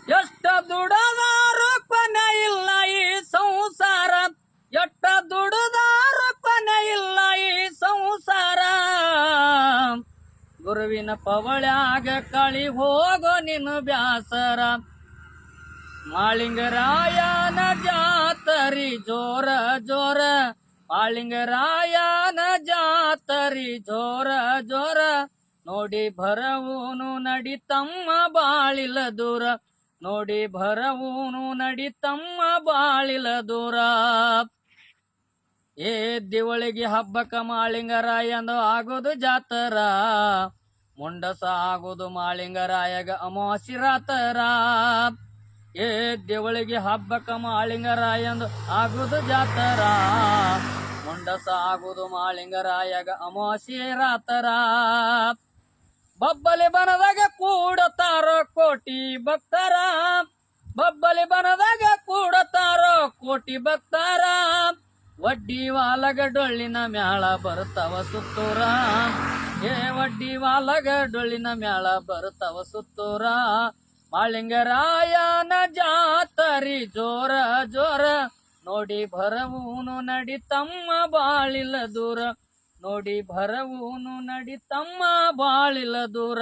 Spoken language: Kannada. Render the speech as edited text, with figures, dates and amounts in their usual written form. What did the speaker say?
ಎಷ್ಟ ದುಡದಾರು ಕೊನೆ ಇಲ್ಲ ಈ ಸಂಸಾರ, ಎಷ್ಟ ದುಡದಾರು ಕೊನೆ ಇಲ್ಲ ಈ ಸಂಸಾರ. ಗುರುವಿನ ಪವಳ್ಯಾಗ ಕಳಿ ಹೋಗೋ ನಿನ್ನ ಬ್ಯಾಸರ. ಮಾಳಿಂಗರಾಯನ ಜಾತರಿ ಜೋರ ಜೋರ, ಮಾಳಿಂಗರಾಯನ ಜಾತರಿ ಜೋರ ಜೋರ. ನೋಡಿ ಭರವೂನು ನಡಿತಮ್ಮ ಬಾಳಿಲ ದೂರ, ನೋಡಿ ಭರವೂನು ನಡಿತಮ್ಮ ಬಾಳಿಲ ದೂರ. ಏ ದಿವಳಿಗೆ ಹಬ್ಬಕ್ಕ ಮಾಳಿಂಗರಾಯಂದು ಆಗೋದು ಜಾತರ, ಮುಂಡಸ ಆಗೋದು ಮಾಳಿಂಗರಾಯಗ ಅಮಾವಾಸ್ಯೆ ರಾತರ. ಏ ದೇವಳಿಗೆ ಹಬ್ಬಕ್ಕ ಮಾಳಿಂಗರಾಯಂದು ಆಗುದು ಜಾತರ, ಮುಂಡಸ ಆಗುದು ಮಾಳಿಂಗರಾಯಗ ಅಮಾವಾಸ್ಯೆ ರಾತರ. ಬಬ್ಬಲಿ ಬನದಾಗ ಕೂಡತಾರೋ ಕೋಟಿ ಭಕ್ತರ, ಬಬ್ಬಲಿ ಬನದಾಗ ಕೂಡತಾರೋ ಕೋಟಿ ಭಕ್ತರ. ವಡ್ಡಿ ವಾಲಗ ಡೊಳ್ಳಿನ ಮ್ಯಾಳ ಬರ್ತಾವ ಸುತ್ತೂರ, ಏ ವಡ್ಡಿ ವಾಲಗ ಡೊಳ್ಳಿನ ಮ್ಯಾಳ ಬರ್ತಾವ ಸುತ್ತೂರ. ಮಾಳಿಂಗರಾಯನ ಜಾತರಿ ಜೋರ ಜೋರ, ನೋಡಿ ಭರವೂನು ನಡಿತಮ್ಮ ಬಾಳಿಲ ದೂರ, ನೋಡಿ ಭರವೂನು ನಡಿತಮ್ಮ ಬಾಳಿಲ ದೂರ.